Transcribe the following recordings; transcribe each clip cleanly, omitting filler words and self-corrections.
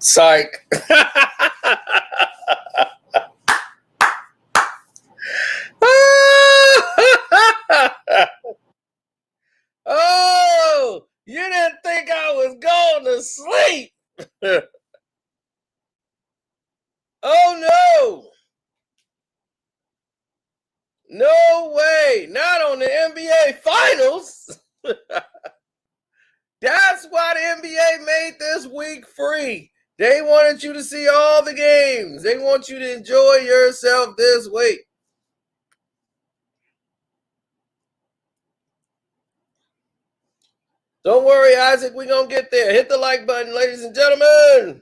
Psych. Oh, you didn't think I was going to sleep. Oh no. No way. Not on the NBA Finals. That's why the NBA made this week free. They wanted you to see all the games. They want you to enjoy yourself this week. Don't worry, Isaac. We're going to get there. Hit the like button, ladies and gentlemen.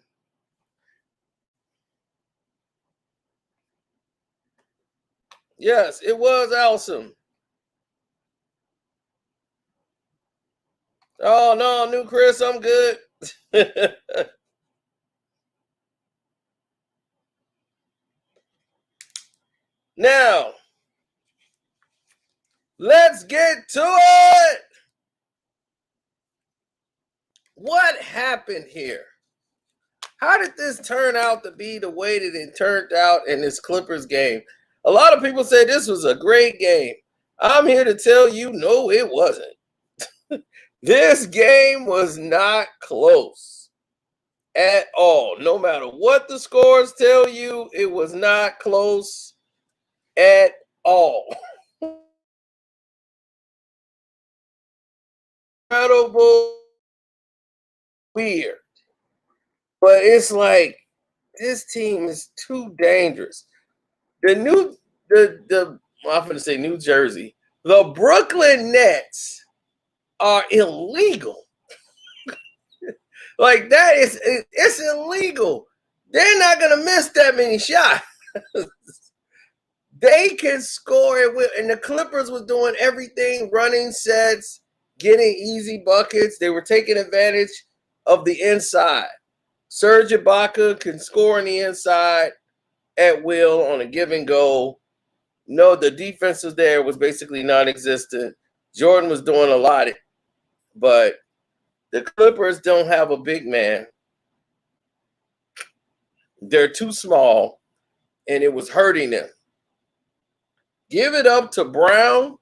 Yes, it was awesome. Oh, no, new Chris, I'm good. Now, let's get to it. What happened here? How did this turn out to be the way that it turned out in this Clippers game? A lot of people say this was a great game. I'm here to tell you, no, it wasn't. This game was not close at all. No matter what the scores tell you, it was not close at all. Incredible, weird. But it's like this team is too dangerous. I'm gonna say New Jersey. The Brooklyn Nets are illegal. Like it's illegal. They're not gonna miss that many shots. They can score it and the Clippers was doing everything, running sets, getting easy buckets. They were taking advantage of the inside. Serge Ibaka can score on the inside at will on a give and go. No, the defense was there, was basically non-existent. Jordan was doing a lot, but the Clippers don't have a big man. They're too small, and it was hurting them. Give it up to Brown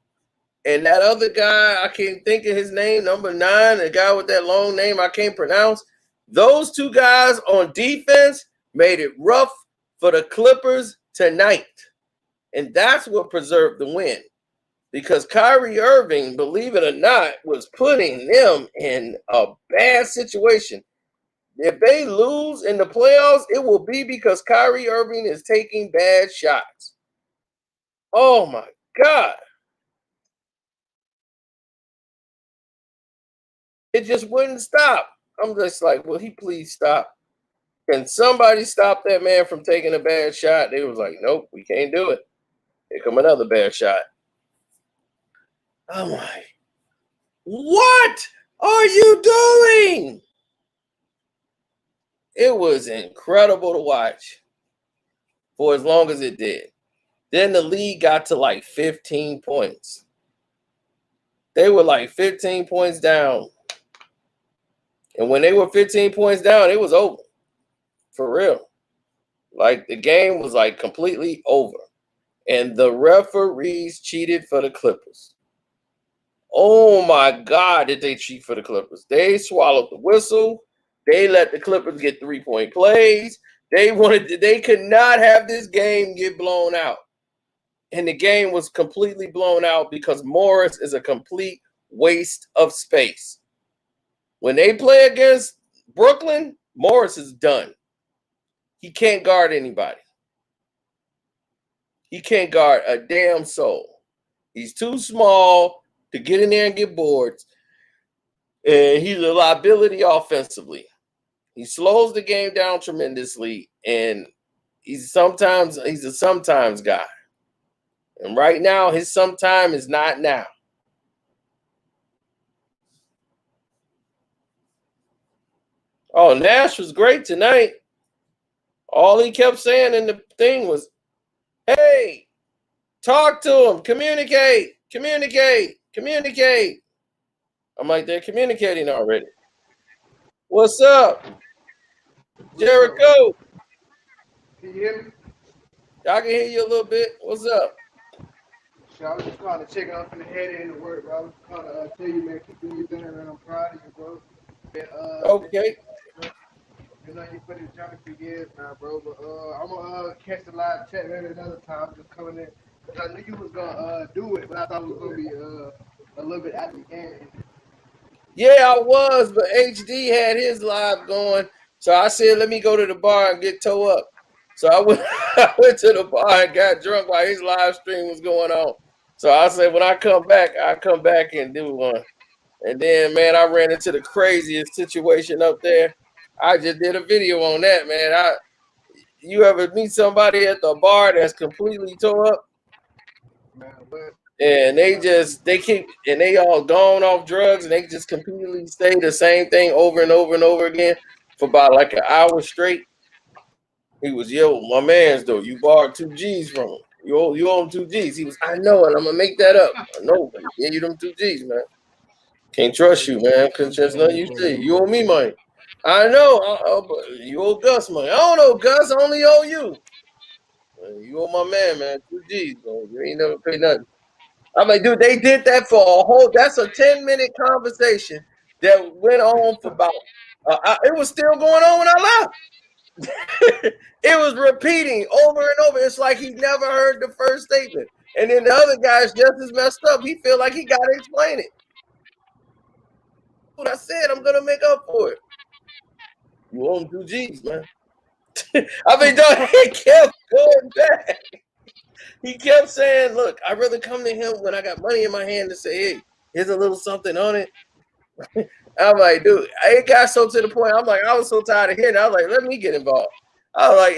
and that other guy, I can't think of his name, number 9, the guy with that long name I can't pronounce. Those two guys on defense made it rough for the Clippers tonight. And that's what preserved the win. Because Kyrie Irving, believe it or not, was putting them in a bad situation. If they lose in the playoffs, it will be because Kyrie Irving is taking bad shots. Oh my God. It just wouldn't stop. I'm just like, will he please stop? Can somebody stop that man from taking a bad shot? They was like, nope, we can't do it. Here come another bad shot. I'm like, what are you doing? It was incredible to watch for as long as it did. Then the league got to like 15 points. They were like 15 points down. And when they were 15 points down, it was over. For real. Like the game was like completely over. And the referees cheated for the Clippers. Oh my God, did they cheat for the Clippers? They swallowed the whistle. They let the Clippers get 3-point plays. They could not have this game get blown out. And the game was completely blown out because Morris is a complete waste of space. When they play against Brooklyn, Morris is done. He can't guard anybody. He can't guard a damn soul. He's too small to get in there and get boards. And he's a liability offensively. He slows the game down tremendously. And he's a sometimes guy. And right now, his sometime is not now. Oh, Nash was great tonight. All he kept saying in the thing was, hey, talk to him, communicate. I'm like, they're communicating already. What's up? Jericho, Can you hear me? I can hear you a little bit. What's up? Shit, I was just calling to check out from the head into work, bro. I was calling to tell you, man, keep doing your thing, man. I'm proud of you, bro. Okay. Been on you for this journey for years now, bro. But I'm gonna catch the live chat maybe another time. Just coming in, cause I knew you was gonna do it, but I thought it was gonna be a little bit after the game. Yeah, I was, but HD had his live going. So I said, let me go to the bar and get toe up. So I went, I went to the bar and got drunk while his live stream was going on. So I said, when I come back, I come back and do one. And then, man, I ran into the craziest situation up there. I just did a video on that, man. You ever meet somebody at the bar that's completely tore up? Man, but And they keep and they all gone off drugs and they just completely say the same thing over and over and over again for about like an hour straight. He was, yo, my man's though, you borrowed 2 G's from him. You owe him 2 G's. He was, I know it, I'm gonna make that up. I know, but he gave you them 2 G's, man. Can't trust you, man. Couldn't trust nothing you say. You owe me money. I know, but you owe Gus money. I don't owe Gus, I only owe you. You owe my man 2 G's, bro. You ain't never paid nothing. I'm like, dude, they did that for a whole. That's a 10-minute conversation that went on for about. It was still going on when I left. It was repeating over and over. It's like he never heard the first statement, and then the other guy's just as messed up. He feel like he got to explain it. What I said, I'm gonna make up for it. You owe him 2 G's, man. I mean, dog, he kept going back. He kept saying, "Look, I'd rather come to him when I got money in my hand to say, hey, here's a little something on it." I'm like, dude, it got so to the point. I'm like, I was so tired of hearing it. I was like, let me get involved. I was like,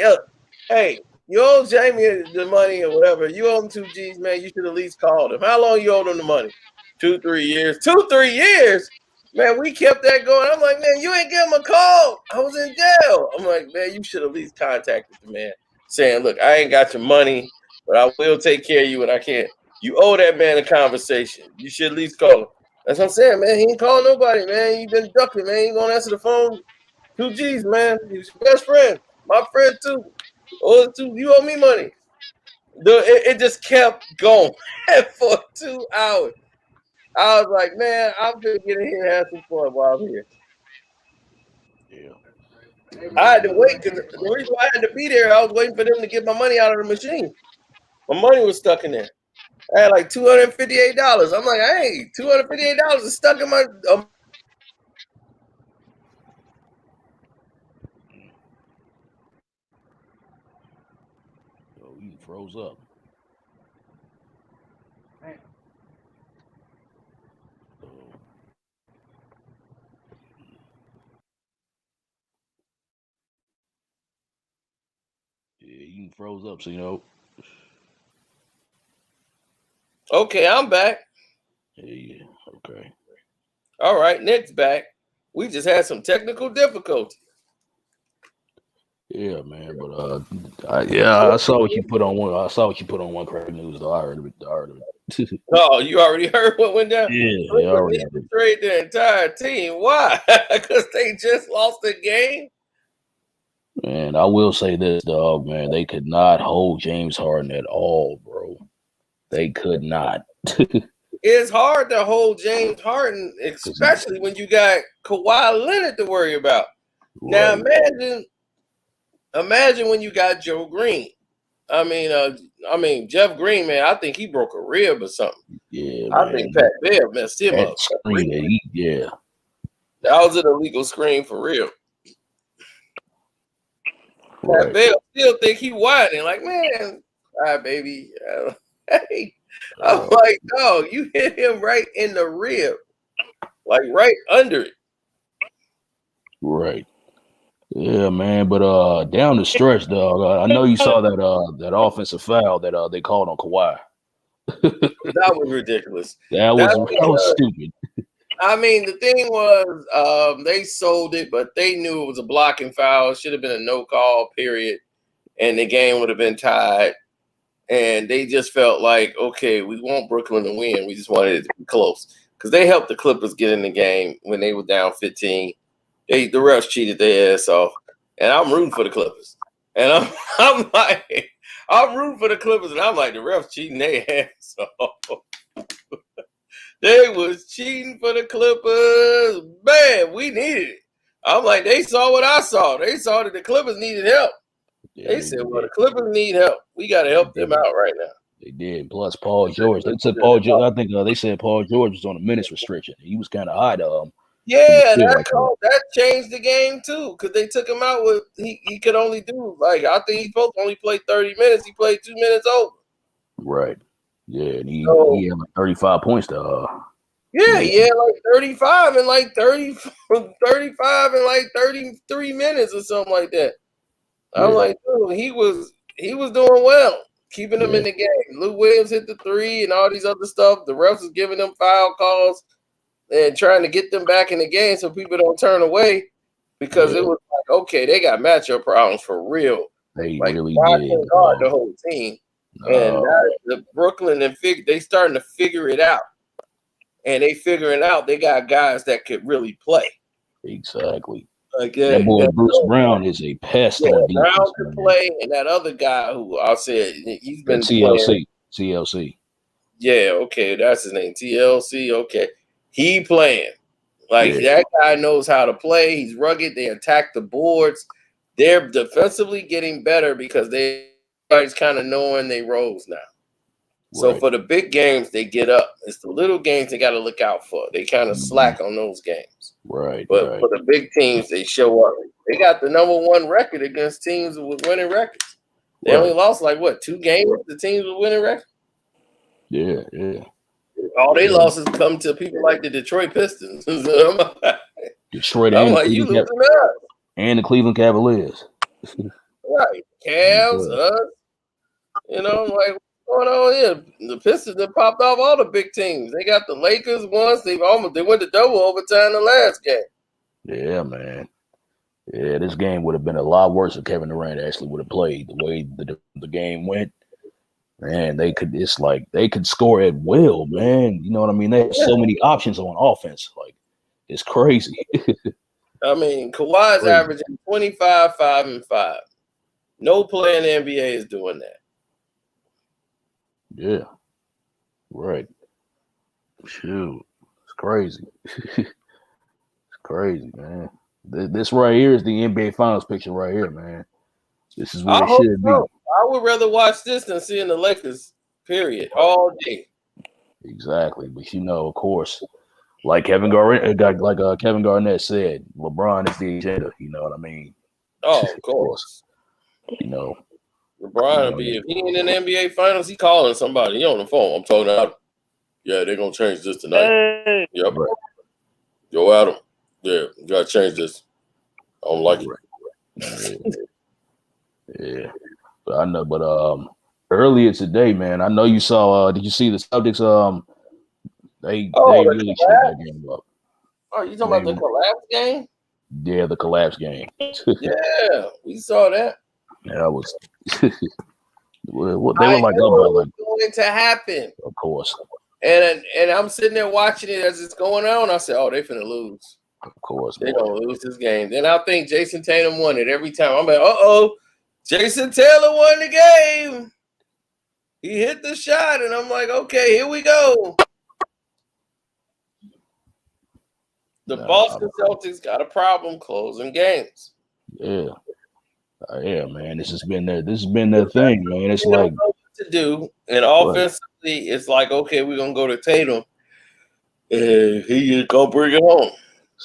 hey, you owe Jamie the money or whatever. You owe him 2 G's, man. You should at least call him. How long you owed him the money? 2, 3 years. 2, 3 years? Man, we kept that going. I'm like, man, you ain't give him a call. I was in jail. I'm like, man, you should at least contacted the man saying, look, I ain't got your money, but I will take care of you when I can. You owe that man a conversation. You should at least call him. That's what I'm saying, man. He ain't calling nobody, man. He been ducking, man. He ain't gonna answer the phone. 2 G's, man. He's your best friend. My friend too. Oh, you owe me money. It just kept going for 2 hours. I was like, man, I'm gonna get in here and have some fun while I'm here. Yeah. I had to wait because the reason why I had to be there, I was waiting for them to get my money out of the machine. My money was stuck in there. I had like $258. I'm like, hey, $258 is stuck in my. Oh, you froze up. man, Oh. Yeah, you froze up, so Okay, I'm back. Yeah, okay. All right, Nick's back. We just had some technical difficulty. Yeah, man, but I saw what you put on one. I saw what you put on One Crack News. Though I heard of it. I heard of it. Oh, you already heard what went down? Yeah, I Clippers already need to heard. trade their entire team. Why? Because they just lost the game. Man, I will say this, dog. Man, they could not hold James Harden at all, bro. They could not. It's hard to hold James Harden, 'Cause especially when you got Kawhi Leonard to worry about. Now right, imagine when you got Joe Green. I mean Jeff Green, man. I think he broke a rib or something. yeah, I man. think Pat Bev messed him That up. screen, yeah, That was an illegal screen for real. Pat right. Bell still think he whining. Like, man, all right, baby. Hey, I'm Uh, like, no, you hit him right in the rib, like right under it. right. Yeah, man. But down the stretch, dog. I know you saw that offensive foul that they called on Kawhi. That was ridiculous. That was That's that was because, stupid. I mean, the thing was, they sold it, but they knew it was a blocking foul. It should have been a no call, period, and the game would have been tied. And they just felt like, okay, we want Brooklyn to win. We just wanted it to be close because they helped the Clippers get in the game when they were down 15. The refs cheated their ass off. and I'm rooting for the Clippers. And I'm like, I'm rooting for the Clippers, and I'm like, the refs cheating their ass off. They was cheating for the Clippers. Man, we needed it. I'm like, they saw what I saw. They saw that the Clippers needed help. Yeah, They said, well, the Clippers need help. We got to help them out right now. They did. Plus Paul George. They said Paul George. I think they said Paul George was on a minutes restriction. He was kind of hot. Yeah, that changed the game too, because they took him out with he could only do I think he's supposed to only play 30 minutes. He played 2 minutes over. Right. Yeah, and he had like 35 points to yeah, he had like 35 and like 30 35 and like 33 minutes or something like that. I'm like, dude, he was doing well, keeping them in the game. Lou Williams hit the 3 and all these other stuff. The refs was giving them foul calls and trying to get them back in the game so people don't turn away, because it was like, okay, they got matchup problems for real. They like, really did. Guard the whole team. And the Brooklyn they starting to figure it out. And they figuring out they got guys that could really play. Exactly. Like, that boy Bruce Brown is a pest on defense. Brown can play, and that other guy who I said he's been TLC. Yeah, okay, that's his name. TLC. Okay, he playing that guy knows how to play. He's rugged. They attack the boards. They're defensively getting better because everybody's kind of knowing their roles now. So for the big games, they get up. It's the little games they got to look out for. They kind of slack on those games. Right. But for the big teams, they show up. They got the #1 record against teams with winning records. They only lost 2 games with the teams with winning records? Yeah. All they losses come to people like the Detroit Pistons. Detroit I'm like, you losing us. And the Cleveland Cavaliers. Right. Cavs, us. I'm like, what's going on here? The Pistons that popped off all the big teams. They got the Lakers once. They went to double overtime the last game. Yeah, man. Yeah, this game would have been a lot worse if Kevin Durant actually would have played the way the game went. Man, they could score at will, man. You know what I mean? They have so many options on offense. Like, it's crazy. I mean, Kawhi's averaging 25, 5, and 5. No player in the NBA is doing that. Yeah. Right. Shoot. It's crazy. It's crazy, man. This right here is the NBA Finals picture right here, man. This is what it should be. I would rather watch this than seeing the Lakers, period, all day. Exactly. But, of course, like Kevin Garnett said, LeBron is the agenda. You know what I mean? Oh, of course. LeBron will be, if he ain't in the NBA Finals, he calling somebody. He on the phone. I'm talking out. Yeah, they're going to change this tonight. Hey. Yep. Right. Yo, Adam. Yeah, you got to change this. I don't like it. Yeah. But I know, earlier today, man, I know you saw, did you see the Celtics? They really shut that game up. Oh, you talking about the collapse game? Yeah, the collapse game. Yeah, we saw that. That was they were like up by like going to happen. Of course. And I'm sitting there watching it as it's going on. I said, oh, they finna lose. Of course. They're gonna lose this game. Then I think Jason Tatum won it every time. I'm like, Jason Taylor won the game. He hit the shot, and I'm like, okay, here we go. The Boston Celtics got a problem closing games. Yeah. Yeah, man. This has been their thing, man. It's like what to do. And offensively, it's like, okay, we're gonna go to Tatum. And he go bring it home.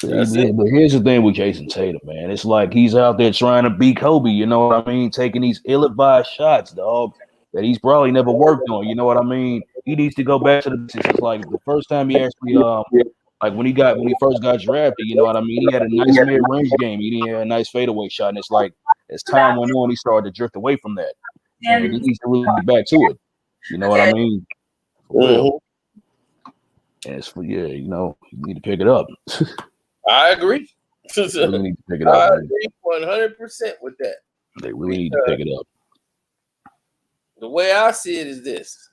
But here's the thing with Jason Tatum, man. It's like he's out there trying to beat Kobe, you know what I mean? Taking these ill-advised shots, dog, that he's probably never worked on, you know what I mean? He needs to go back to the basics. It's like the first time he actually like when he first got drafted, you know what I mean? He had a nice mid-range game. He had a nice fadeaway shot. And it's like as time went on, he started to drift away from that. And he needs to really get back to it. You know what I mean? For real. And it's you need to pick it up. I agree. They need to pick it up. I agree 100% with that. They really need to pick it up. The way I see it is this.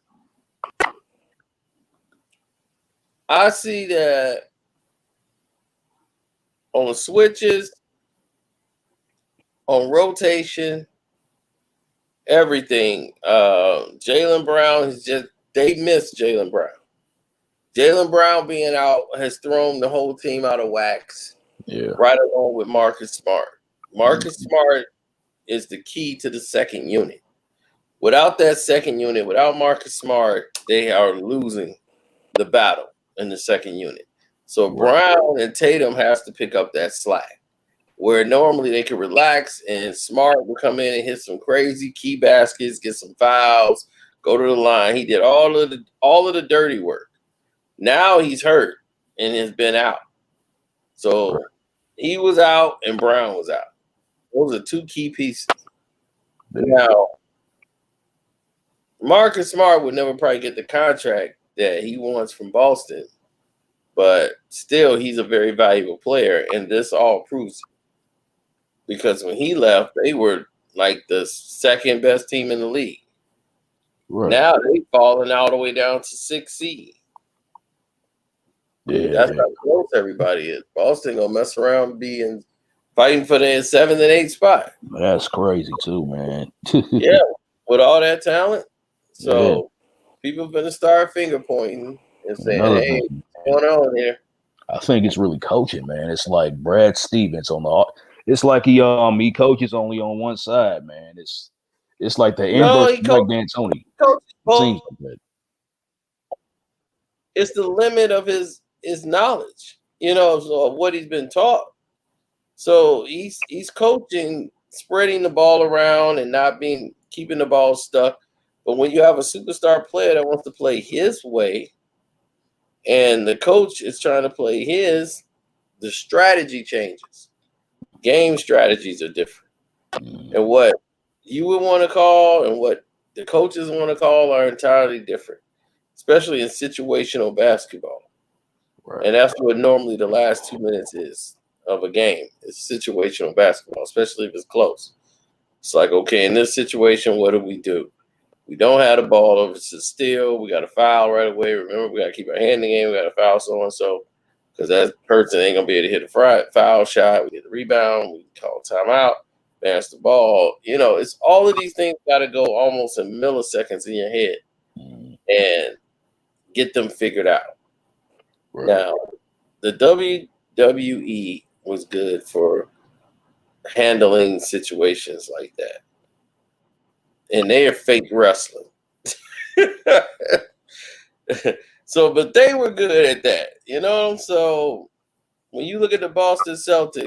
I see that on switches, on rotation, everything. Jaylen Brown is they missed Jaylen Brown. Jaylen Brown being out has thrown the whole team out of wax. Yeah. Right along with Marcus Smart. Marcus Smart is the key to the second unit. Without that second unit, without Marcus Smart, they are losing the battle in the second unit. So Brown and Tatum has to pick up that slack. Where normally they could relax and Smart will come in and hit some crazy key baskets, get some fouls, go to the line. He did all of the dirty work. Now he's hurt and has been out. So he was out and Brown was out. Those are two key pieces. Now, Marcus Smart would never probably get the contract that he wants from Boston, but still he's a very valuable player, and this all proves it. Because when he left, they were like the second best team in the league. Right. Now they've fallen all the way down to 6th seed. Yeah, that's how close everybody is. Boston gonna mess around fighting for their 7th and 8th spot. That's crazy too, man. Yeah, with all that talent. So people gonna start finger pointing and saying, "Hey, what's going on here?" I think it's really coaching, man. It's like Brad Stevens on the. It's like he coaches only on one side, man. It's like the inverse of Mike D'Antoni. Seems like that. It's the limit of his knowledge, of what he's been taught. So he's coaching, spreading the ball around and not keeping the ball stuck. But when you have a superstar player that wants to play his way, and the coach is trying to play his, the strategy changes. Game strategies are different. And what you would want to call and what the coaches want to call are entirely different, especially in situational basketball. Right. And that's what normally the last 2 minutes is of a game. It's situational basketball, especially if it's close. It's like, okay, in this situation, what do? We don't have the ball. If it's a steal, we got to foul right away. Remember, we got to keep our hand in the game. We got to foul so-and-so because that person ain't going to be able to hit a foul shot. We get the rebound. We call timeout, pass the ball. It's all of these things got to go almost in milliseconds in your head and get them figured out. Right. Now, the WWE was good for handling situations like that. And they are fake wrestling. But they were good at that, So when you look at the Boston Celtics,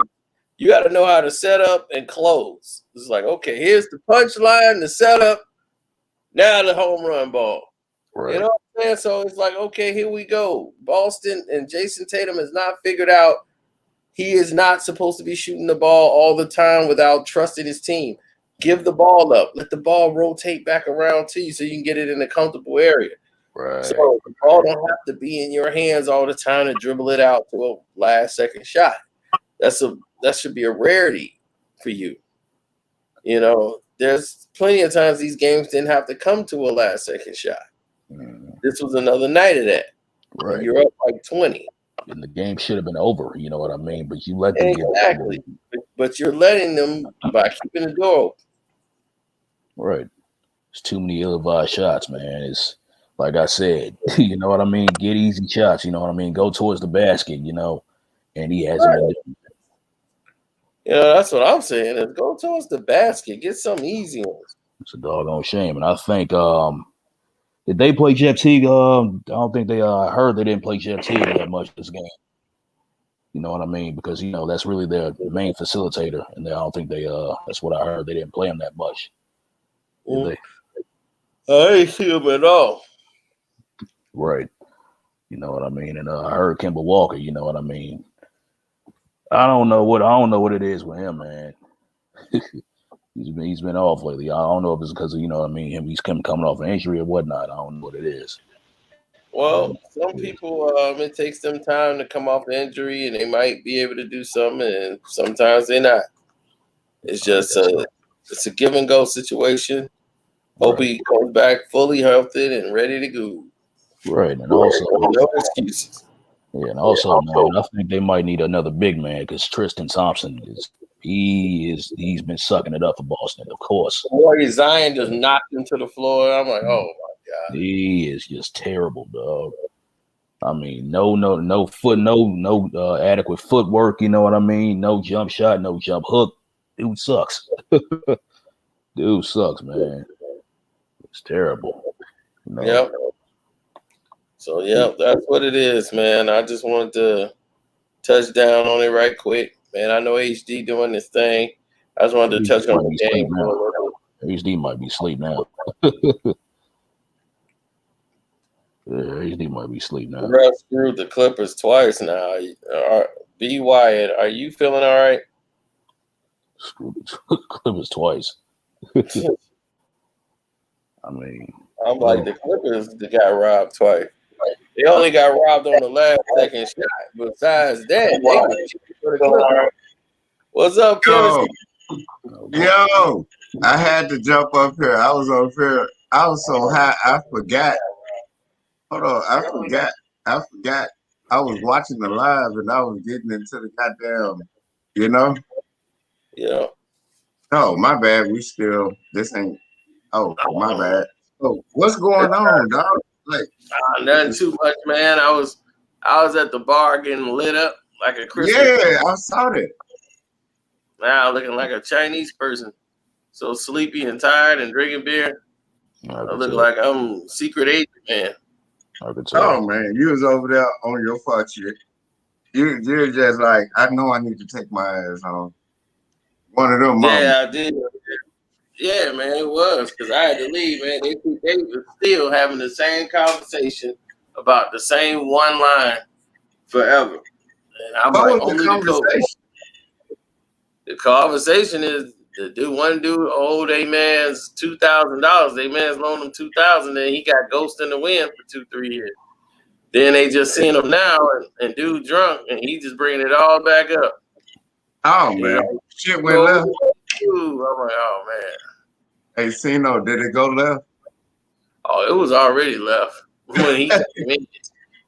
you got to know how to set up and close. It's like, okay, here's the punchline, the setup, now the home run ball. Right. You know what I'm saying? So it's like, okay, here we go. Boston and Jason Tatum has not figured out he is not supposed to be shooting the ball all the time without trusting his team. Give the ball up. Let the ball rotate back around to you so you can get it in a comfortable area. Right. So the ball don't have to be in your hands all the time to dribble it out to a last-second shot. That should be a rarity for you. There's plenty of times these games didn't have to come to a last-second shot. This was another night of that. Right. You're up like 20. And the game should have been over, you know what I mean? But you let them exactly. But you're letting them by keeping the door open. Right. It's too many ill-advised shots, man. It's like I said, you know what I mean? Get easy shots, you know what I mean? Go towards the basket, and he hasn't been doing that. That's what I'm saying. Is go towards the basket. Get some easy ones. It's a doggone shame. And I think did they play Jeff Teague? I don't think they heard they didn't play Jeff Teague that much this game. You know what I mean? Because that's really their main facilitator, and I don't think they that's what I heard. They didn't play him that much. I ain't see him at all. Right. You know what I mean? And I heard Kemba Walker, you know what I mean? I don't know what it is with him, man. He's been off lately. I don't know if it's because of, he's coming off an injury or whatnot. I don't know what it is. Well, some people, it takes them time to come off the injury, and they might be able to do something, and sometimes they're not. It's just it's a give and go situation. Hope he comes back fully healthy and ready to go. Right, and also no excuses. Yeah, and also, man, I think they might need another big man because Tristan Thompson is He's been sucking it up for Boston, of course. Boy, Zion just knocked him to the floor. I'm like, oh my God. He is just terrible, dog. I mean, no foot, no adequate footwork. You know what I mean? No jump shot, no jump hook. Dude sucks. Dude sucks, man. It's terrible. You know? Yep. So that's what it is, man. I just wanted to touch down on it right quick, man. I know HD doing this thing. I just wanted to touch on the game. HD might be asleep now. Yeah, HD might be asleep now. Russ screwed the Clippers twice now. B. Wyatt, are you feeling all right? Screwed the Clippers twice. I mean, I'm like, the Clippers got robbed twice. They only got robbed on the last second shot. Besides that, they for the Clippers. What's up, Kevin? Yo, I had to jump up here. I was up here. I was so high, I forgot. Hold on, I forgot. I was watching the live and I was getting into the goddamn, you know? Yeah. Oh, my bad. This ain't, oh, my bad. So what's going on, dog? Like, nothing too much, man. I was at the bar getting lit up like a Christmas. Yeah, I saw that. Now looking like a Chinese person. So sleepy and tired and drinking beer. I look like I'm secret agent, man. Oh man, you was over there on your fuck shit. You're just like, I know I need to take my ass home. One of them. Yeah, I did. Yeah, man, it was because I had to leave, man. They were still having the same conversation about the same one line forever. And I'm what like, was only the conversation? The conversation is one dude owed a man's $2,000. They man's loaned him $2,000, and he got ghosted in the wind for 2-3 years. Then they just seen him now, and dude drunk, and he just bringing it all back up. Oh man, shit went left. I'm like, oh man. Hey, Cino, did it go left? Oh, it was already left when he got mediated.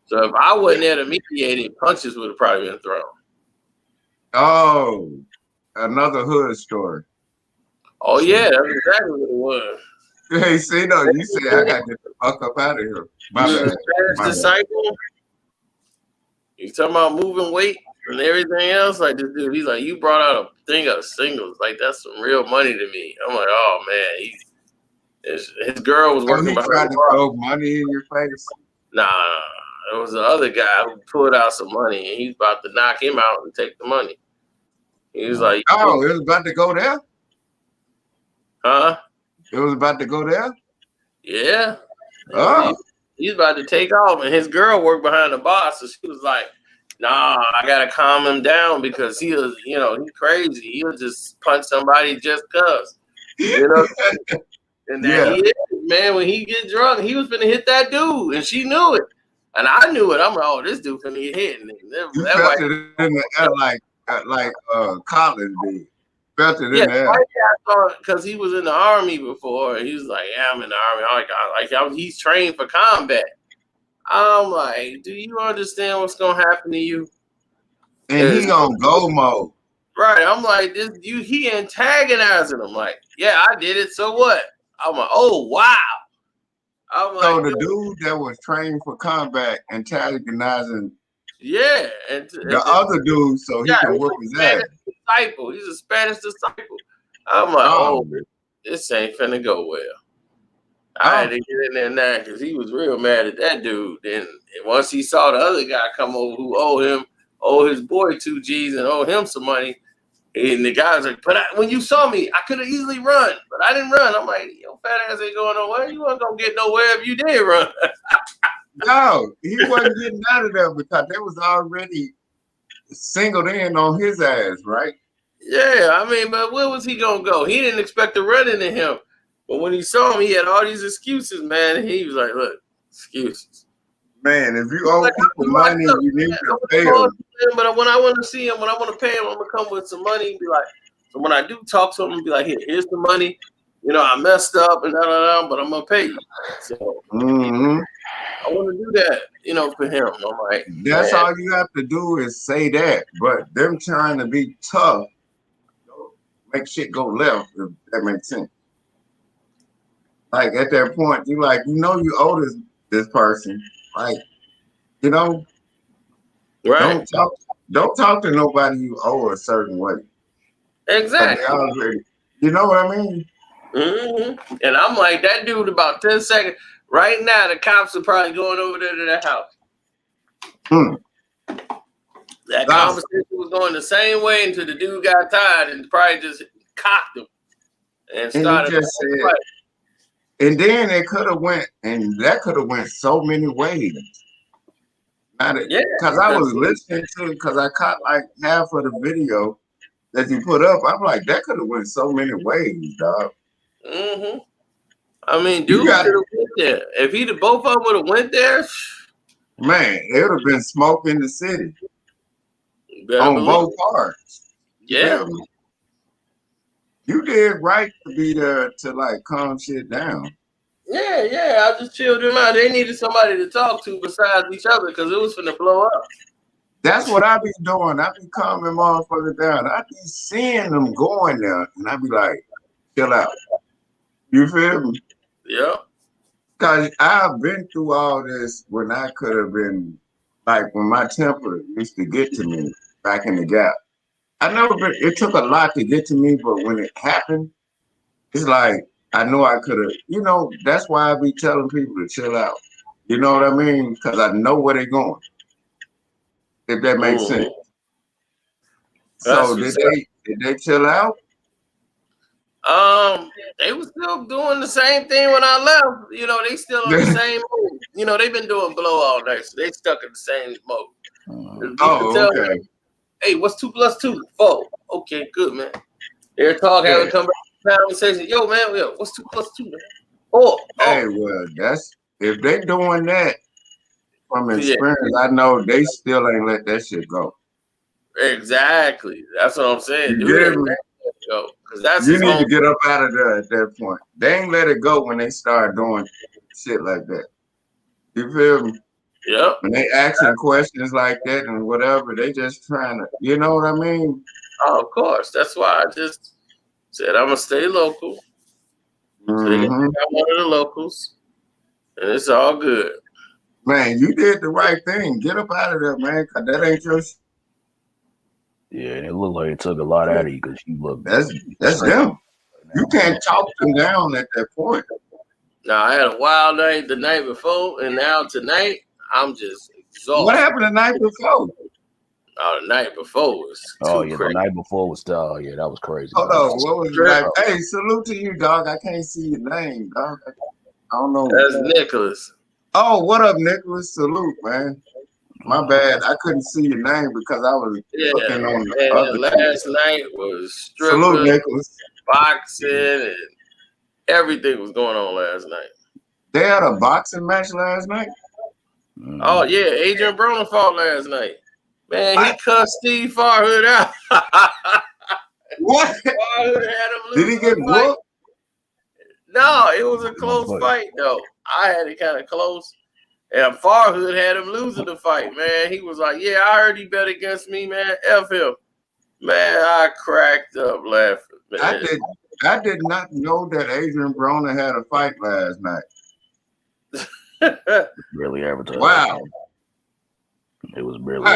So if I wasn't there to mediate it, punches would have probably been thrown. Oh, another hood story. Oh yeah, that's exactly what it was. Hey, Cino, you said I got to get the fuck up out of here. My bad. Disciple. You talking about moving weight and everything else? Like this dude, he's like, you brought out a thing of singles. Like that's some real money to me. I'm like, oh man, his girl was working. He tried to throw money in your face. Nah, it was the other guy who pulled out some money and he's about to knock him out and take the money. He was like, oh, it was about to go there? Huh? It was about to go there? Yeah. Oh. He's about to take off, and his girl worked behind the bar, so she was like, nah, I gotta calm him down because he was, he's crazy. He'll just punch somebody just cause. And then he is, man, when he get drunk, he was finna hit that dude, and she knew it. And I knew it. I'm like, oh, this dude finna get hit. And you felt it in the air like Collins did. Felt it in the air. Because he was in the army before. He was like, yeah, I'm in the army. He's trained for combat. I'm like, do you understand what's going to happen to you? And he on go mode. Right. I'm like, he antagonizing him. Like, yeah, I did it. So what? I'm like, oh, wow. I'm so like, the dude that was trained for combat antagonizing the other dude so he can whoop his ass. Disciple. He's a Spanish disciple. I'm like, oh, this ain't finna go well. I had to get in there now because he was real mad at that dude. And once he saw the other guy come over who owed his boy 2 G's and owed him some money, and the guy was like, when you saw me, I could have easily run, but I didn't run. I'm like, your fat ass ain't going nowhere. You weren't going to get nowhere if you did run. No, he wasn't getting out of there because they was already singled in on his ass, right? Yeah, I mean, but where was he gonna go? He didn't expect to run into him, but when he saw him, he had all these excuses, man. And he was like, "Look, excuses." Man, if you owe people money, you need to pay them. But when I want to see him, when I want to pay him, I'm gonna come with some money and be like. So when I do talk to him, be like, "Here's the money. I messed up and but I'm gonna pay you." So I want to do that, for him. I'm like, that's all you have to do is say that. But them trying to be tough make shit go left, if that makes sense. Like at that point, you like, you owe this person. Like, Right. don't talk to nobody you owe a certain way. Exactly. You know what I mean? Mm-hmm. And I'm like, that dude about 10 seconds. Right now, the cops are probably going over there to the house. That conversation was going the same way until the dude got tired and probably just cocked him and started. And he just said, and then it could have went, and that could have went so many ways. Because I was listening to, because I caught like half of the video that you put up. I'm like, that could have went so many ways, dog. Mm-hmm. I mean, dude should have went there. If both of them would have went there, man, it would have been smoke in the city on both parts. Yeah. You did right to be there to like calm shit down. Yeah. I just chilled them out. They needed somebody to talk to besides each other because it was finna blow up. That's what I be doing. I be calming motherfuckers down. I be seeing them going there, and I be like, chill out. You feel me? Yeah. Because I've been through all this when I could have been, like when my temper used to get to me back in the Gap. It took a lot to get to me, but when it happened, it's like, I know I could have, that's why I be telling people to chill out. You know what I mean? Because I know where they're going. If that makes sense. So did they chill out? They were still doing the same thing when I left. They still on the same mode. They've been doing blow all night, so they stuck in the same mode. Okay. Me, hey, what's 2 + 2? 4. Okay, good, man. They're talking, having come back to the conversation. Yo, man, what's 2 + 2, man? 4. Hey, well, if they doing that from experience, I know they still ain't let that shit go. Exactly. That's what I'm saying. You need to get up out of there at that point. They ain't let it go when they start doing shit like that. You feel me? Yep. When they asking questions like that and whatever, they just trying to, you know what I mean? Oh, of course. That's why I just said I'm gonna stay local. So they can pick out one of the locals, and it's all good. Man, you did the right thing. Get up out of there, man, because that ain't your shit. Yeah, and it looked like it took a lot out of you because you look. That's them. You can't talk them down at that point. Now, I had a wild night the night before, and now tonight, I'm just exhausted. What happened the night before? Oh, the night before was crazy. The night before was that was crazy. Hold on, what was the night? Hey, salute to you, dog. I can't see your name, dog. I don't know. That's Nicholas. Oh, what up, Nicholas? Salute, man. My bad. I couldn't see your name because I was looking on the other last night was stripping, salute, Nicholas. Boxing, and everything was going on last night. They had a boxing match last night? Oh, yeah. Adrian Broner fought last night. Man, he cussed Steve Farhood out. What? Farhood had him Did he get whooped? No, it was a close fight, though. I had it kind of close. And Farhood had him losing the fight, man. He was like, yeah, I heard he bet against me, man. F him. Man, I cracked up laughing. Man. I did not know that Adrian Broner had a fight last night. Really advertised. Wow. It was really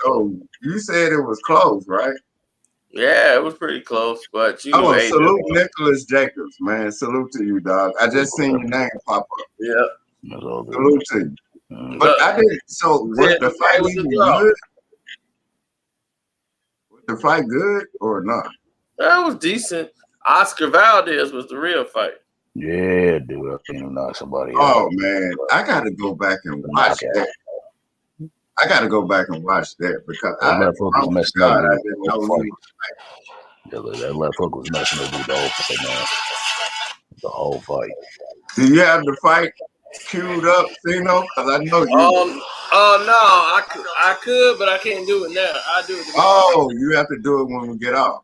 So you said it was close, right? Yeah, it was pretty close. But salute Nicholas Jacobs, man. Salute to you, dog. I just seen your name pop up. Yeah. Salute to you. But I didn't. So was the fight even good? Was the fight good or not? That was decent. Oscar Valdez was the real fight. Yeah, dude. I can't knock somebody out. Man, I got to go back and watch that. I got to go back and watch that because that left hook was messing up. That left hook was messing up with the whole fight, man. The whole fight. Do you have the fight queued up, Sino? Because I know you. No, I could, but I can't do it now. I do it. You have to do it when we get off.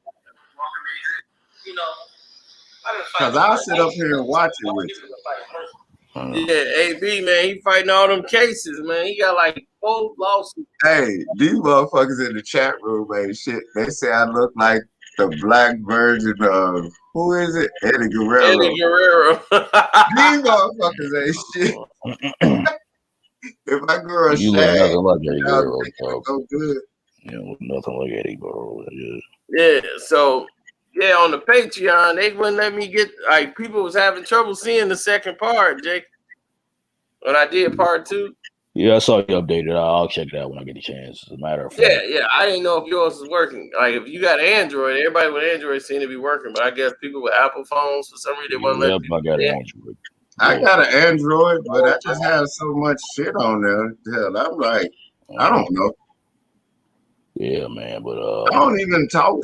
Because I'll sit up here and watch it with you. Yeah, AB, man, he fighting all them cases, man. He got like 4 lawsuits. Hey, these motherfuckers in the chat room, man, shit, they say I look like the black version of who is it? Eddie Guerrero. Eddie Guerrero. These motherfuckers ain't shit. If my girl You look Shaq, nothing like Eddie y'all Guerrero, think it dog. go good. You look nothing like Eddie Guerrero. Yeah. Yeah, so yeah, on the Patreon, they wouldn't let me get like people was having trouble seeing the second part, Jake. When I did part 2. Yeah, I saw you updated. I'll check it out when I get a chance. As a matter of fact. Yeah, I didn't know if yours was working. Like if you got Android, everybody with Android seemed to be working, but I guess people with Apple phones for some reason they wouldn't let Yep, people I got in. Android. I got an Android, but I just have so much shit on there. Hell, I'm like, I don't know. Yeah, man, but I don't even talk to